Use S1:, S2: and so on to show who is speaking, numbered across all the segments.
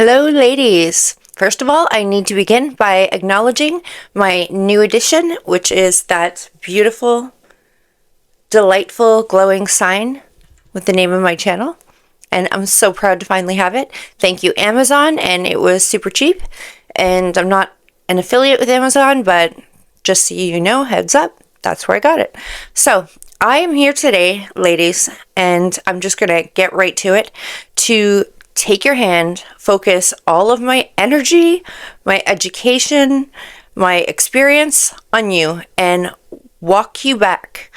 S1: Hello, ladies. First of all, I need to begin by acknowledging my new addition, which is that beautiful, delightful, glowing sign with the name of my channel. And I'm so proud to finally have it. Thank you, Amazon, and it was super cheap. And I'm not an affiliate with Amazon, but just so you know, heads up, that's where I got it. So I am here today, ladies, and I'm just going to get right to it to take your hand, focus all of my energy, my education, my experience on you, and walk you back,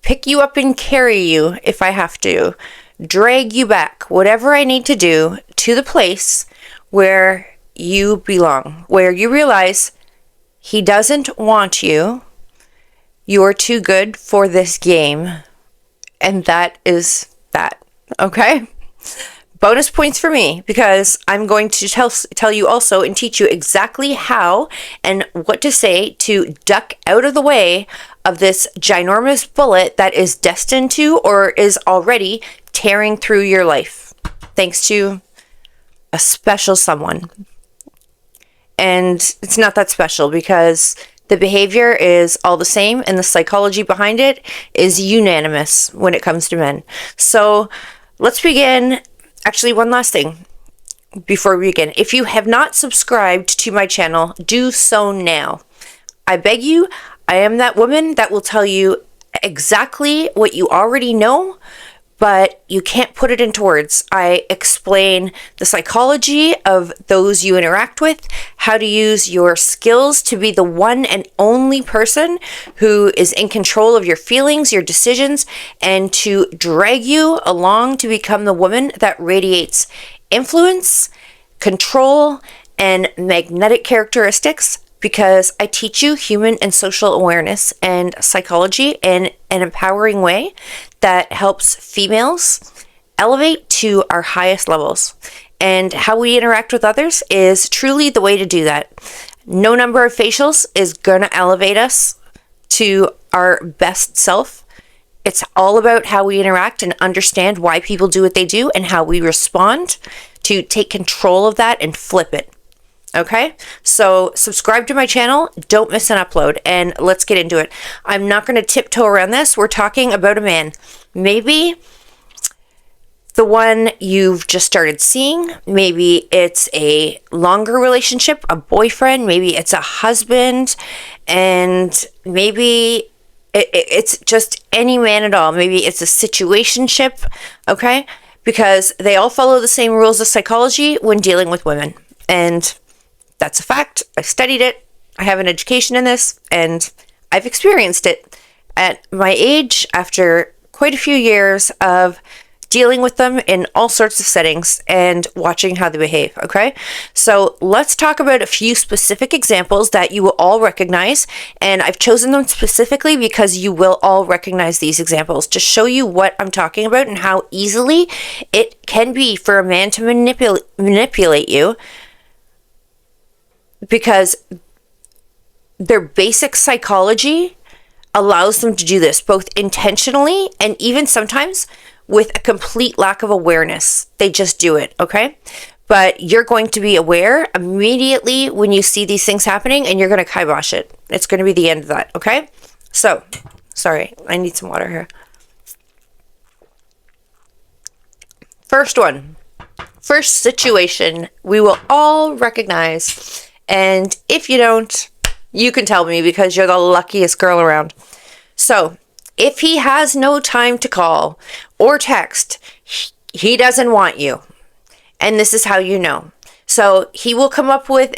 S1: pick you up and carry you if I have to, drag you back, whatever I need to do, to the place where you belong, where you realize he doesn't want you, you're too good for this game, and that is that, okay? Bonus points for me, because I'm going to tell you also and teach you exactly how and what to say to duck out of the way of this ginormous bullet that is destined to or is already tearing through your life, thanks to a special someone. And it's not that special because the behavior is all the same and the psychology behind it is unanimous when it comes to men. So let's begin. Actually, one last thing before we begin. If you have not subscribed to my channel, do so now. I beg you, I am that woman that will tell you exactly what you already know, but you can't put it into words. I explain the psychology of those you interact with, how to use your skills to be the one and only person who is in control of your feelings, your decisions, and to drag you along to become the woman that radiates influence, control, and magnetic characteristics, because I teach you human and social awareness and psychology in an empowering way that helps females elevate to our highest levels. And how we interact with others is truly the way to do that. No number of facials is going to elevate us to our best self. It's all about how we interact and understand why people do what they do and how we respond to take control of that and flip it. Okay, so subscribe to my channel, don't miss an upload, and let's get into it. I'm not going to tiptoe around this. We're talking about a man. Maybe the one you've just started seeing. Maybe it's a longer relationship, a boyfriend. Maybe it's a husband, and maybe it's just any man at all. Maybe it's a situationship, okay? Because they all follow the same rules of psychology when dealing with women, and that's a fact. I studied it. I have an education in this, and I've experienced it at my age after quite a few years of dealing with them in all sorts of settings and watching how they behave, okay? So let's talk about a few specific examples that you will all recognize, and I've chosen them specifically because you will all recognize these examples to show you what I'm talking about and how easily it can be for a man to manipulate you, because their basic psychology allows them to do this both intentionally and even sometimes with a complete lack of awareness. They just do it, okay? But you're going to be aware immediately when you see these things happening, and you're going to kibosh it. It's going to be the end of that, okay? So, sorry, I need some water here. First one. First situation we will all recognize. And if you don't, you can tell me because you're the luckiest girl around. So, if he has no time to call or text, he doesn't want you. And this is how you know. So, he will come up with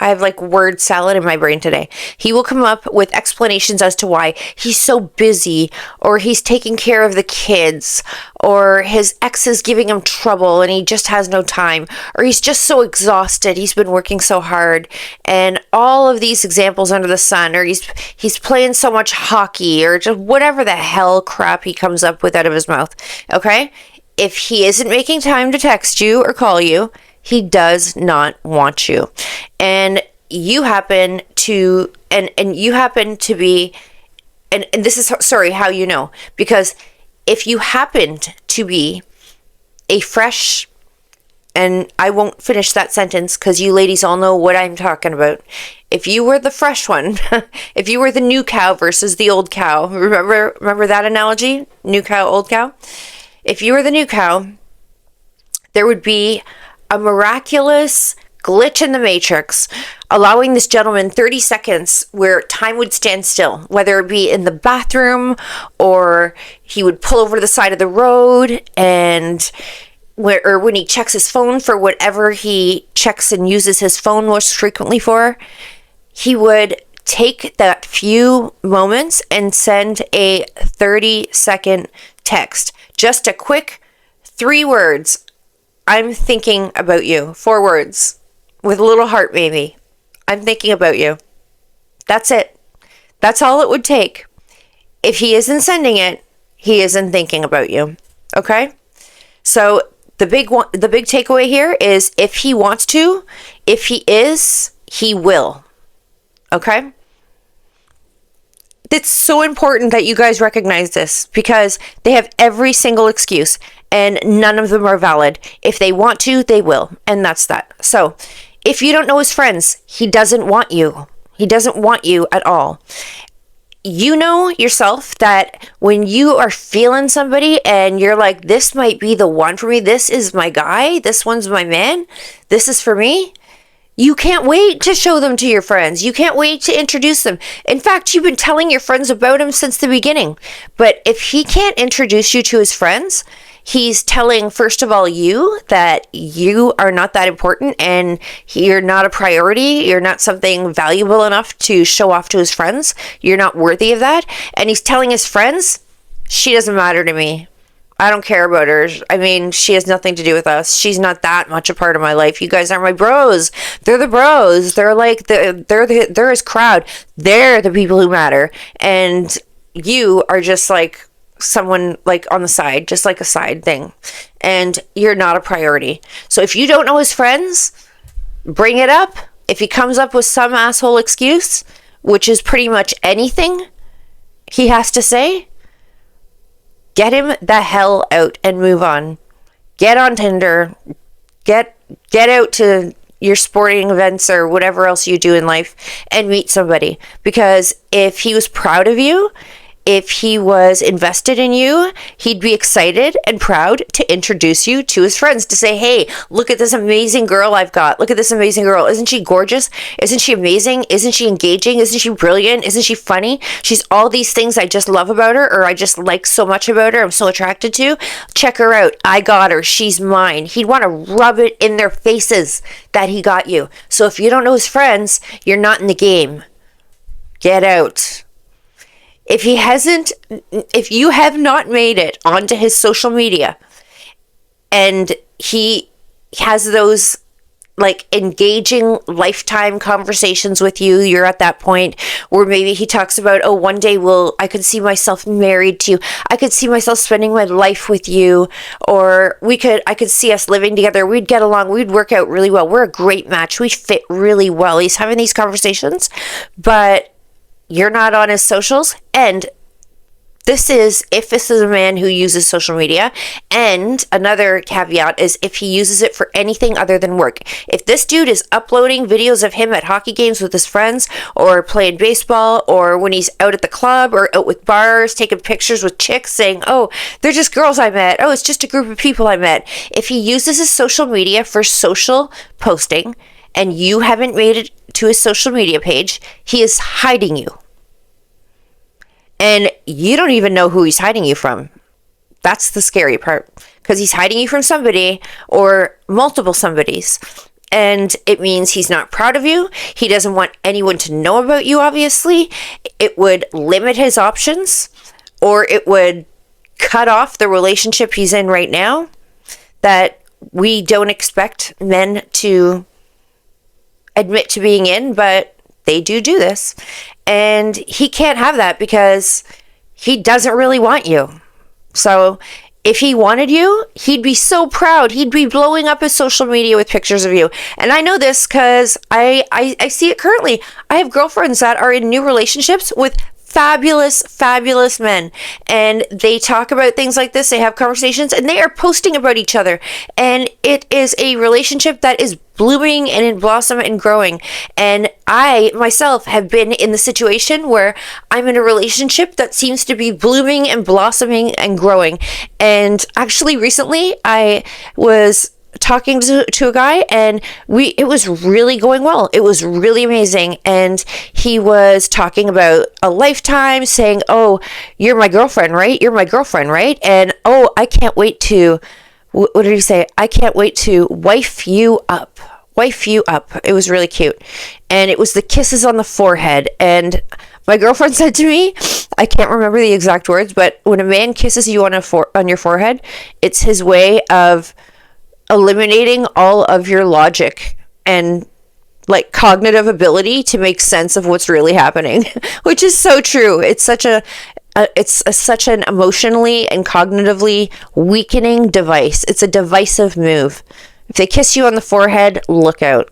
S1: I have like word salad in my brain today. He will come up with explanations as to why he's so busy, or he's taking care of the kids, or his ex is giving him trouble and he just has no time, or he's just so exhausted, he's been working so hard, and all of these examples under the sun, or he's playing so much hockey, or just whatever the hell crap he comes up with out of his mouth, okay? If he isn't making time to text you or call you, he does not want you. And you happen to, and you happen to be, and this is, sorry, how you know, because if you happened to be a fresh, and I won't finish that sentence because you ladies all know what I'm talking about. If you were the fresh one, if you were the new cow versus the old cow, remember that analogy? New cow, old cow? If you were the new cow, there would be a miraculous glitch in the matrix, allowing this gentleman 30 seconds where time would stand still, whether it be in the bathroom or he would pull over to the side of the road, and or when he checks his phone for whatever he checks and uses his phone most frequently for, he would take that few moments and send a 30-second text. Just a quick 3 words. I'm thinking about you. 4 words. With a little heart maybe. I'm thinking about you. That's it. That's all it would take. If he isn't sending it, he isn't thinking about you. Okay? So the big takeaway here is, if he wants to, if he is, he will. Okay? It's so important that you guys recognize this, because they have every single excuse and none of them are valid. If they want to, they will. And that's that. So if you don't know his friends, he doesn't want you. He doesn't want you at all. You know yourself that when you are feeling somebody and you're like, this might be the one for me, this is my guy, this one's my man, this is for me, you can't wait to show them to your friends. You can't wait to introduce them. In fact, you've been telling your friends about him since the beginning. But if he can't introduce you to his friends, he's telling, first of all, you that you are not that important and you're not a priority. You're not something valuable enough to show off to his friends. You're not worthy of that. And he's telling his friends, she doesn't matter to me. I don't care about her. I mean, she has nothing to do with us. She's not that much a part of my life. You guys are my bros. They're the bros. They're like they're his crowd. They're the people who matter. And you are just like someone like on the side, just like a side thing. And you're not a priority. So if you don't know his friends, bring it up. If he comes up with some asshole excuse, which is pretty much anything he has to say, get him the hell out and move on. Get on Tinder. Get out to your sporting events or whatever else you do in life and meet somebody. Because if he was proud of you, if he was invested in you, he'd be excited and proud to introduce you to his friends, to say, hey, look at this amazing girl I've got. Look at this amazing girl. Isn't she gorgeous? Isn't she amazing? Isn't she engaging? Isn't she brilliant? Isn't she funny? She's all these things I just love about her, or I just like so much about her. I'm so attracted to. Check her out. I got her. She's mine. He'd want to rub it in their faces that he got you. So if you don't know his friends, you're not in the game. Get out. If you have not made it onto his social media and he has those like engaging lifetime conversations with you, you're at that point where maybe he talks about, oh, one day I could see myself married to you. I could see myself spending my life with you, or I could see us living together. We'd get along. We'd work out really well. We're a great match. We fit really well. He's having these conversations, but you're not on his socials. And if this is a man who uses social media, and another caveat is if he uses it for anything other than work. If this dude is uploading videos of him at hockey games with his friends, or playing baseball, or when he's out at the club or out with bars, taking pictures with chicks saying, oh, they're just girls I met. Oh, it's just a group of people I met. If he uses his social media for social posting and you haven't made it to his social media page, he is hiding you. And you don't even know who he's hiding you from. That's the scary part. Because he's hiding you from somebody or multiple somebodies. And it means he's not proud of you. He doesn't want anyone to know about you, obviously. It would limit his options, or it would cut off the relationship he's in right now that we don't expect men to admit to being in, but they do this. And he can't have that because he doesn't really want you. So if he wanted you, he'd be so proud. He'd be blowing up his social media with pictures of you. And I know this because I see it currently. I have girlfriends that are in new relationships with fabulous, fabulous men. And they talk about things like this. They have conversations and they are posting about each other. And it is a relationship that is blooming and in blossom and growing. And I myself have been in the situation where I'm in a relationship that seems to be blooming and blossoming and growing. And actually recently I was talking to a guy, and it was really going well. It was really amazing. And he was talking about a lifetime, saying, "Oh, you're my girlfriend, right? You're my girlfriend, right? And oh, I can't wait to," what did he say? "I can't wait to wife you up." Wife you up. It was really cute. And it was the kisses on the forehead. And my girlfriend said to me, I can't remember the exact words, but when a man kisses you on your forehead, it's his way of eliminating all of your logic and like cognitive ability to make sense of what's really happening, which is so true. It's such such an emotionally and cognitively weakening device. It's a divisive move. If they kiss you on the forehead, look out.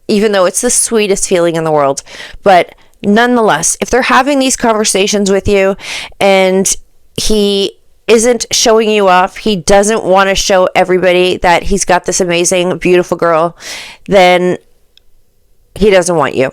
S1: Even though it's the sweetest feeling in the world. But nonetheless, if they're having these conversations with you and he isn't showing you off, he doesn't want to show everybody that he's got this amazing, beautiful girl, then he doesn't want you.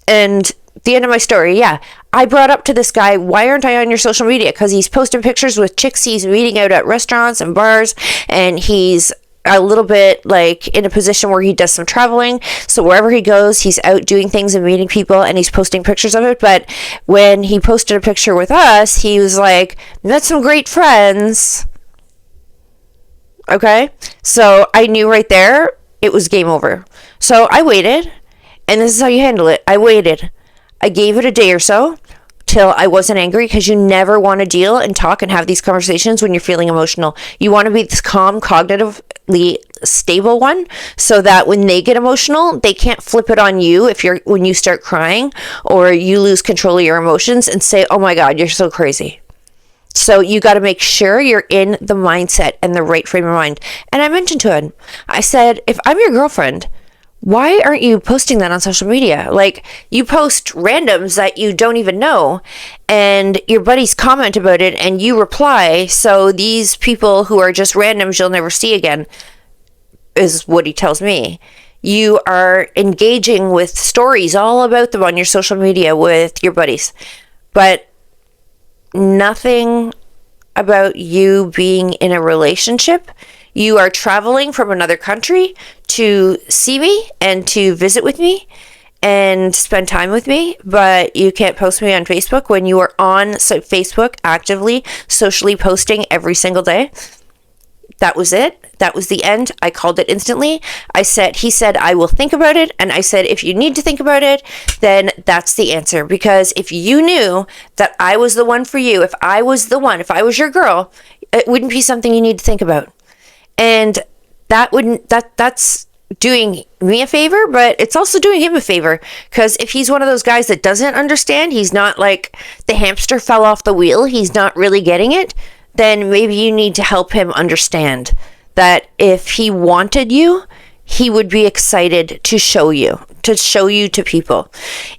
S1: And the end of my story, yeah, I brought up to this guy, why aren't I on your social media? Because he's posting pictures with chicks he's meeting out at restaurants and bars, and he's a little bit like in a position where he does some traveling. So wherever he goes, he's out doing things and meeting people, and he's posting pictures of it. But when he posted a picture with us, he was like, met some great friends. Okay. So I knew right there it was game over. So I waited, and this is how you handle it. I waited. I gave it a day or so till I wasn't angry, because you never want to deal and talk and have these conversations when you're feeling emotional. You want to be this calm, cognitively stable one, so that when they get emotional, they can't flip it on you when you start crying or you lose control of your emotions and say, "Oh my God, you're so crazy." So you got to make sure you're in the mindset and the right frame of mind. And I mentioned to him, I said, if I'm your girlfriend, why aren't you posting that on social media? Like, you post randoms that you don't even know, and your buddies comment about it and you reply. So these people who are just randoms you'll never see again, is what he tells me. You are engaging with stories all about them on your social media with your buddies, but nothing about you being in a relationship. You are traveling from another country to see me and to visit with me and spend time with me, but you can't post me on Facebook when you are on Facebook actively, socially posting every single day. That was it. That was the end. I called it instantly. He said, I will think about it. And I said, if you need to think about it, then that's the answer. Because if you knew that I was the one for you, if I was your girl, it wouldn't be something you need to think about. And that's doing me a favor, but it's also doing him a favor, because if he's one of those guys that doesn't understand, he's not like the hamster fell off the wheel, he's not really getting it, then maybe you need to help him understand that if he wanted you, he would be excited to show you to people.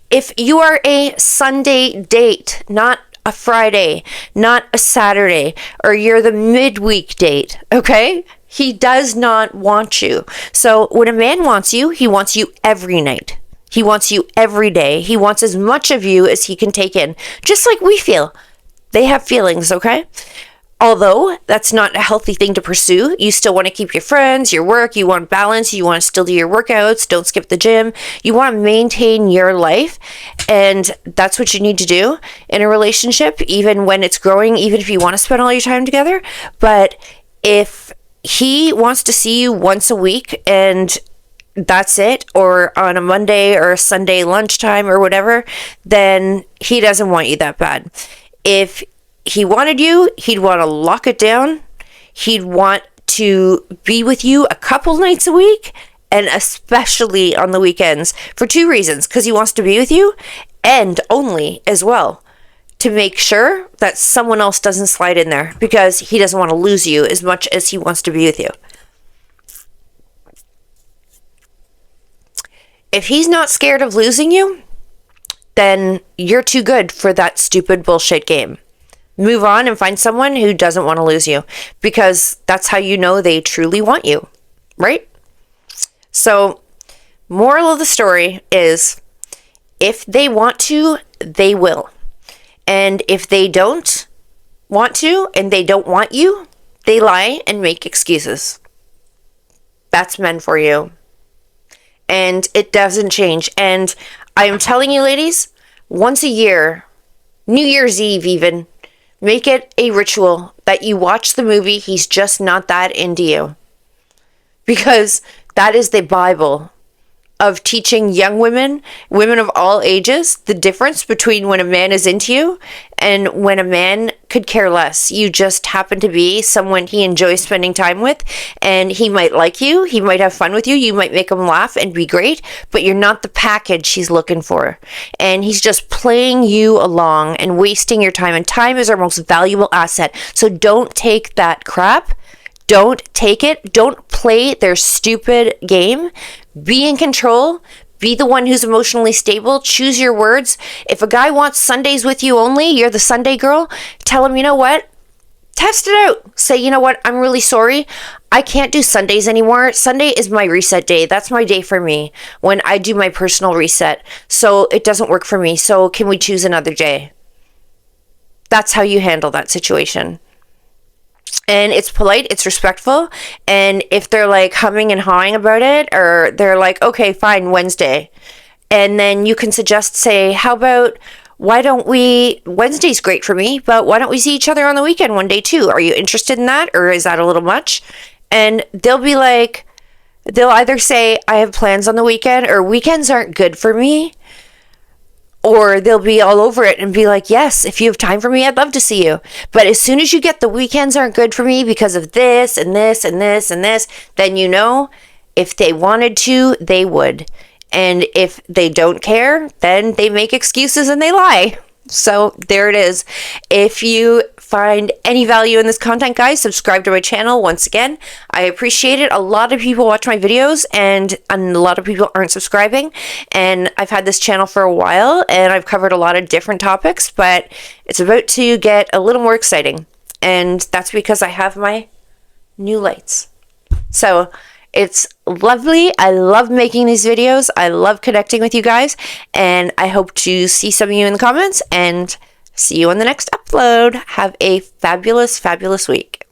S1: If you are a Sunday date, not a Friday, not a Saturday, or you're the midweek date, okay? He does not want you. So when a man wants you, he wants you every night. He wants you every day. He wants as much of you as he can take in. Just like we feel. They have feelings, okay? Although that's not a healthy thing to pursue, you still want to keep your friends, your work, you want balance, you want to still do your workouts, don't skip the gym. You want to maintain your life, and that's what you need to do in a relationship, even when it's growing, even if you want to spend all your time together. But if he wants to see you once a week and that's it, or on a Monday or a Sunday lunchtime or whatever, then he doesn't want you that bad. If he wanted you, he'd want to lock it down. He'd want to be with you a couple nights a week, and especially on the weekends, for two reasons. Because he wants to be with you, and only as well to make sure that someone else doesn't slide in there, because he doesn't want to lose you as much as he wants to be with you. If he's not scared of losing you, then you're too good for that stupid bullshit game. Move on and find someone who doesn't want to lose you, because that's how you know they truly want you, right? So, moral of the story is, if they want to, they will. And if they don't want to and they don't want you, they lie and make excuses. That's men for you. And it doesn't change. And I am telling you, ladies, once a year, New Year's Eve even, make it a ritual that you watch the movie He's Just Not That Into You. Because that is the Bible of teaching young women, women of all ages, the difference between when a man is into you and when a man could care less. You just happen to be someone he enjoys spending time with, and he might like you, he might have fun with you, you might make him laugh and be great, but you're not the package he's looking for. And he's just playing you along and wasting your time, and time is our most valuable asset. So don't take that crap. Don't take it. Don't play their stupid game. Be in control. Be the one who's emotionally stable. Choose your words. If a guy wants Sundays with you only, you're the Sunday girl, tell him, you know what? Test it out. Say, you know what? I'm really sorry. I can't do Sundays anymore. Sunday is my reset day. That's my day for me when I do my personal reset. So it doesn't work for me. So can we choose another day? That's how you handle that situation. And it's polite, it's respectful, and if they're like humming and hawing about it, or they're like, okay, fine, Wednesday, and then you can suggest, say, how about, why don't we, Wednesday's great for me, but why don't we see each other on the weekend one day too? Are you interested in that, or is that a little much? And they'll be like, they'll either say, I have plans on the weekend, or weekends aren't good for me. Or they'll be all over it and be like, yes, if you have time for me, I'd love to see you. But as soon as you get the weekends aren't good for me because of this and this and this and this, then you know, if they wanted to, they would. And if they don't care, then they make excuses and they lie. So there it is. If you find any value in this content, guys, subscribe to my channel. Once again, I appreciate it. A lot of people watch my videos, and a lot of people aren't subscribing. And I've had this channel for a while, and I've covered a lot of different topics, but it's about to get a little more exciting. And that's because I have my new lights. So it's lovely. I love making these videos. I love connecting with you guys, and I hope to see some of you in the comments and see you on the next upload. Have a fabulous, fabulous week.